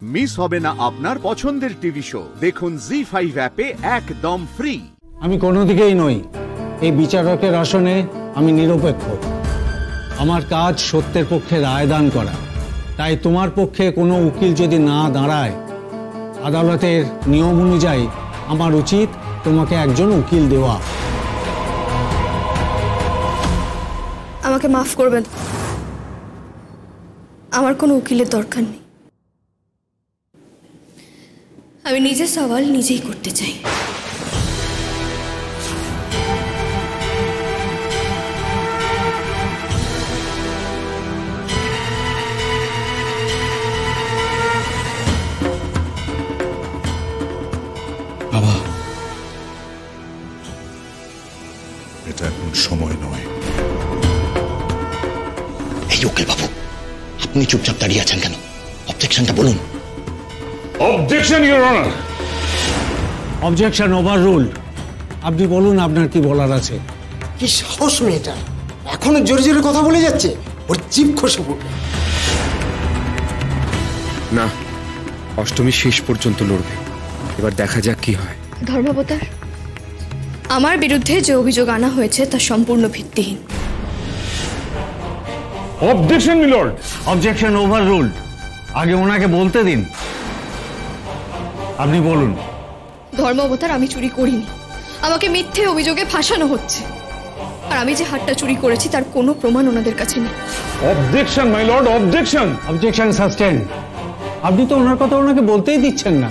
Miss হবে না আপনার পছন্দের টিভি শো। দেখুন জি5 অ্যাপে একদম ফ্রি। আমি কোনো দিকেই নই, এই বিচারকের আসনে আমি নিরপেক্ষ। আমার কাজ সত্যের পক্ষে রায়দান করা। তাই তোমার পক্ষে কোনো উকিল যদি না দাঁড়ায়, আদালতের নিয়ম অনুযায়ী আমার উচিত তোমাকে একজন উকিল দেওয়া। আমাকে মাফ করবেন, আমার কোনো উকিলের দরকার নেই। আমি নিজের সওয়াল নিজেই করতে চাই। বাবা, এটা এখন সময় নয়। এই উকিল বাবু, আপনি চুপচাপ দাঁড়িয়ে আছেন কেন? অবজেকশনটা বলুন। Objection your honour. Objection overruled. আপনি বলুন আপনার কি বলার আছে। কি সাহস মেয়েটা, এখনো জোরে জোরে কথা বলে যাচ্ছে, ওর জিভ খসে পড়বে। না, অষ্টমী শেষ পর্যন্ত লড়বে। এবার দেখা যাক কি হয়। ধর্মাবতার, আমার বিরুদ্ধে যে অভিযোগ আনা হয়েছে তা সম্পূর্ণ ভিত্তিহীন। Objection milord. Objection overruled. আগে ওনাকে বলতে দিন। আপনি বলুন। ধর্মাবতার, আমি চুরি করিনি, আমাকে মিথ্যে অভিযোগে ফাঁসানো হচ্ছে। আর আমি যে হারটা চুরি করেছি তার কোনো প্রমাণ ওনাদের কাছে নেই। Objection my lord, objection. Objection sustain. আপনি তো ওনার কথা ওনাকে বলতেই দিচ্ছেন না।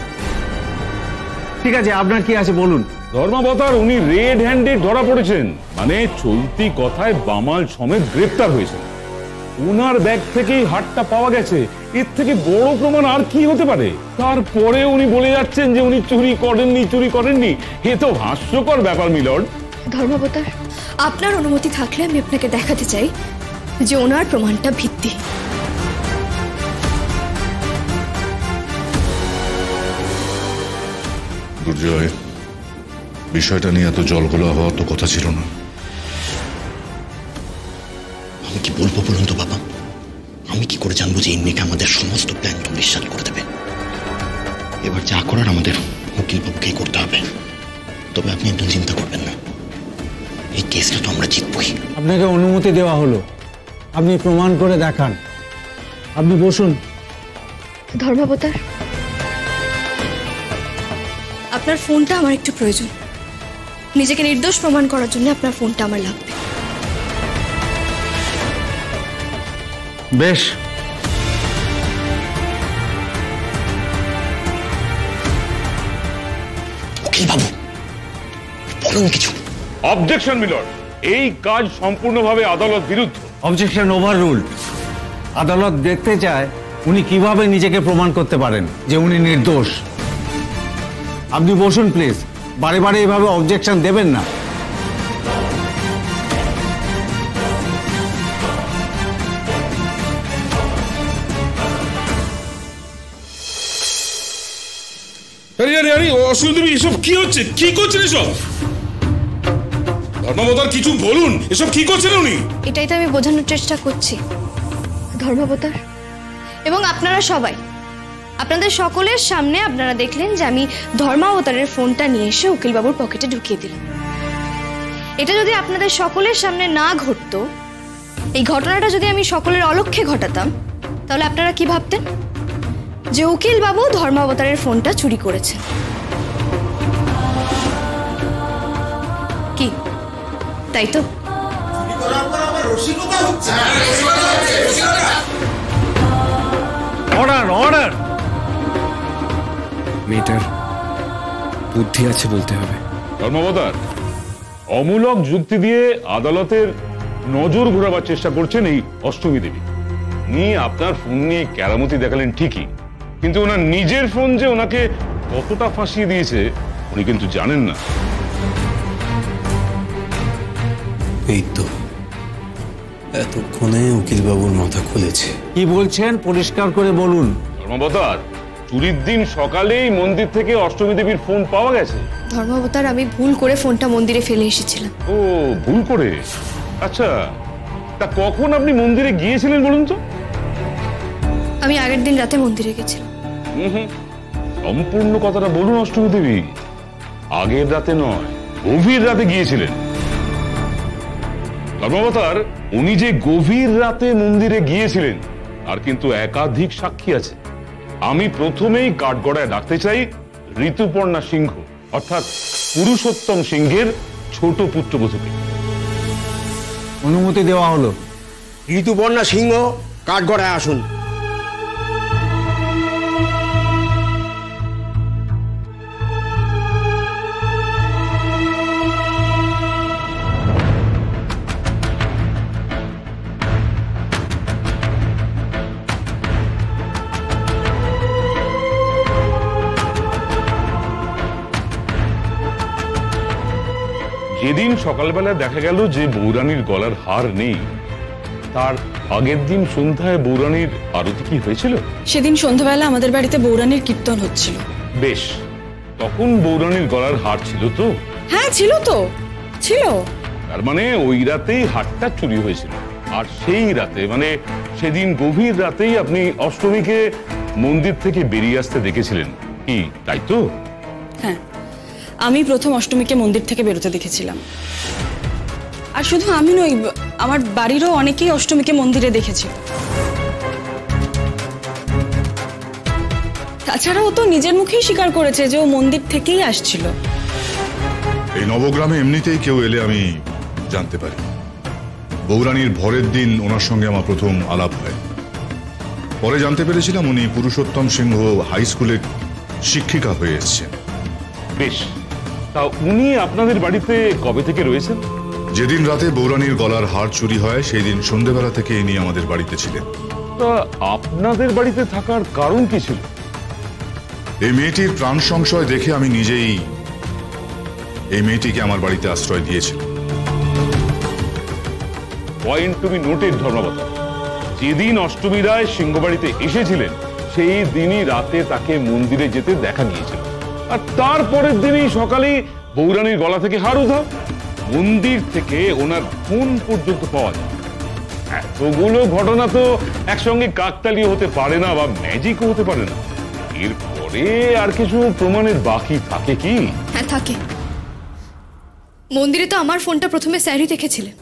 ঠিক আছে, আপনার কি আছে বলুন। ধর্মাবতার, উনি রেড হ্যান্ডেড ধরা পড়েছেন, মানে চলতি কথায় বামাল সমেত গ্রেপ্তার হয়েছে। ওনার ব্যাগ থেকেই হারটা পাওয়া গেছে, এর থেকে বড় প্রমাণ আর কি হতে পারে? তারপরে উনি বলে যাচ্ছেন যে উনি চুরি করেননি। এ তো হাস্যকর ব্যাপার মিলর্ড। ধর্মাবতার, আপনার অনুমতি থাকলে আমি আপনাকে দেখাতে চাই যে ওনার প্রমাণটা ভিত্তি। দুর্জয়, বিষয়টা নিয়ে এত জলগোলা হওয়ার তো কথা ছিল না। আমি কি বলবো বলুন তো বাবা? আমি কি করে জানবো যে এই মেয়েকে আমাদের সমস্ত প্ল্যান বিশ্বাস করে দেবে? এবার যা করার আমাদের উকিল বাবুকেই করতে হবে। তবে আপনি একদম চিন্তা করবেন না, এই কেসটা তো আমরা জিতবই। আপনাকে অনুমতি দেওয়া হলো, আপনি প্রমাণ করে দেখান। আপনি বসুন। ধর্মাবতার, আপনার ফোনটা আমার একটু প্রয়োজন। নিজেকে নির্দোষ প্রমাণ করার জন্য আপনার ফোনটা আমার লাগবে। বেশ, উকিল বাবু বলুন কিছু। অবজেকশন মিলর্ড, এই কাজ সম্পূর্ণভাবে আদালত বিরুদ্ধ। Objection overruled. আদালত দেখতে চায় উনি কিভাবে নিজেকে প্রমাণ করতে পারেন যে উনি নির্দোষ। আপনি বসুন প্লিজ। বারে বারে এভাবে অবজেকশন দেবেন না। অসুবিধা, এসব কি হচ্ছে? কি করছেন এসব? ধর্মাবতার, কিছু বলুন, এসব কি করছেন উনি? এটাই তো আমি বোঝানোর চেষ্টা করছি ধর্মাবতার। এবং আপনারা সবাই, আপনাদের সকলের সামনে আপনারা দেখলেন যে আমি ধর্মাবতারের ফোনটা নিয়ে এসে উকিলবাবুর পকেটে ঢুকিয়ে দিলাম। এটা যদি আপনাদের সকলের সামনে না ঘটতো, এই ঘটনাটা যদি আমি সকলের অলক্ষ্যে ঘটাতাম, তাহলে আপনারা কি ভাবতেন? যে উকিলবাবু ধর্মাবতারের ফোনটা চুরি করেছে। কি তাই তো? Order, order. মেয়েটার বুদ্ধি আছে বলতে হবে। ধর্মাবতার, অমূলক যুক্তি দিয়ে আদালতের নজর ঘোরাবার চেষ্টা করছেন এই অষ্টমী দেবী। উনি আপনার ফোন নিয়ে কেরামতি দেখালেন ঠিকই, কিন্তু ওনার নিজের ফোন যে ওনাকে কতটা ফাঁসিয়ে দিয়েছে উনি কিন্তু জানেন না। এই তো এতক্ষণে উকিলবাবুর মাথা খুলেছে। কি বলছেন পরিষ্কার করে বলুন। ধর্মাবতার, চুরির দিন সকালেই মন্দির থেকে অষ্টমী দেবীর ফোন পাওয়া গেছে। ধর্মাবতার, আমি ভুল করে ফোনটা মন্দিরে ফেলে এসেছিলাম। ও, ভুল করে? আচ্ছা, তা কখন আপনি মন্দিরে গিয়েছিলেন বলুন তো? আমি আগের দিন রাতে মন্দিরে গেছিলাম। সম্পূর্ণ কথাটা বলুন অষ্টমী দেবী। আগের রাতে নয়, গভীর রাতে গিয়েছিলেন। ধর্মাবতার, উনি যে গভীর রাতে মন্দিরে গিয়েছিলেন আর কিন্তু একাধিক সাক্ষী আছে। আমি প্রথমেই কাঠগড়ায় ডাকতে চাই ঋতুপর্ণা সিংহ, অর্থাৎ পুরুষোত্তম সিংহের ছোট পুত্রবধূকে। অনুমতি দেওয়া হলো। ঋতুপর্ণা সিংহ কাঠগড়ায় আসুন। যেদিন সকালবেলা দেখা গেল যে বৌরানীর গলার হার নেই, তার আগের দিন সন্ধ্যায় বৌরানীর আরতি কি হয়েছিল? সেদিন সন্ধ্যাবেলা আমাদের বাড়িতে বৌরানীর কীর্তন হচ্ছিল। বেশ, তখন বৌরানীর গলার হার ছিল তো? হ্যাঁ ছিল তো, ছিল। তার মানে ওই রাতেই হারটা চুরি হয়েছিল। আর সেই রাতে, মানে সেদিন গভীর রাতেই আপনি অষ্টমীকে মন্দির থেকে বেরিয়ে আসতে দেখেছিলেন, কি তাই তো? হ্যাঁ, আমি প্রথম অষ্টমীকে মন্দির থেকে বেরোতে দেখেছিলাম। আর শুধু আমি নই, আমার বাড়িরও অনেকেই অষ্টমীকে মন্দিরে দেখেছিল। তাছাড়া ও তো নিজের মুখেই স্বীকার করেছে যে ও মন্দির থেকেই আসছিল। এই নবগ্রামে এমনিতেই কেউ এলে আমি জানতে পারি। বৌরানীর ভরের দিন ওনার সঙ্গে আমার প্রথম আলাপ হয়। পরে জানতে পেরেছিলাম উনি পুরুষোত্তম সিংহ হাই স্কুলের শিক্ষিকা হয়ে এসেছেন। বেশ, তা উনি আপনাদের বাড়িতে কবে থেকে রয়েছেন? যেদিন রাতে বৌরানীর গলার হার চুরি হয় সেই দিন সন্ধ্যেবেলা থেকে ইনি আমাদের বাড়িতে ছিলেন। তা আপনাদের বাড়িতে থাকার কারণ কি ছিল? এই মেয়েটির প্রাণ সংশয় দেখে আমি নিজেই এই মেয়েটিকে আমার বাড়িতে আশ্রয় দিয়েছিলাম। পয়েন্ট টু বি নোটেড ধর্মাবতার। যেদিন অষ্টমী রায় সিংহবাড়িতে এসেছিলেন সেই দিনই রাতে তাকে মন্দিরে যেতে দেখা গিয়েছিল। আর তারপরের দিনই সকালেই বৌরানীর গলা থেকে হার উধাও। মন্দির থেকে ওনার ফোন পর্যন্ত পাওয়া যায়। এতগুলো ঘটনা তো একসঙ্গে কাকতালীয় হতে পারে না, বা ম্যাজিকও হতে পারে না। এরপরে আর কিছু প্রমাণের বাকি থাকে কি? হ্যাঁ থাকে। মন্দিরে তো আমার ফোনটা প্রথমে স্যারই দেখেছিলেন,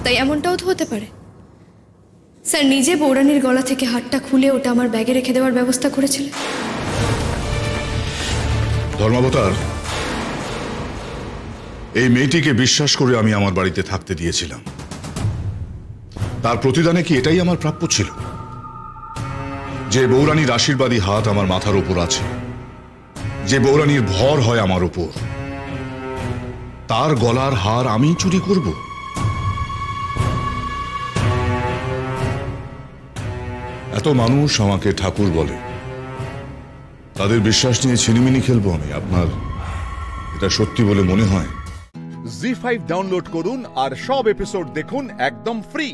তাই এমনটাও তো হতে পারে স্যার নিজে বৌরানীর গলা থেকে হারটা খুলে ওটা আমার ব্যাগে রেখে দেওয়ার ব্যবস্থা করেছিলেন। ধর্মাবতার, এই মেয়েটিকে বিশ্বাস করে আমি আমার বাড়িতে থাকতে দিয়েছিলাম। তার প্রতিদানে কি এটাই আমার প্রাপ্য ছিল? যে বৌরানীর আশীর্বাদী হাত আমার মাথার উপর আছে, যে বৌরানীর ভর হয় আমার উপর, তার গলার হার আমি চুরি করব? এত মানুষ আমাকে ঠাকুর বলে, তাদের বিশ্বাস নিয়ে ছিনিমিনি খেলবো আমি? আপনার এটা সত্যি বলে মনে হয়? জি5 ডাউনলোড করুন আর সব এপিসোড দেখুন একদম ফ্রি।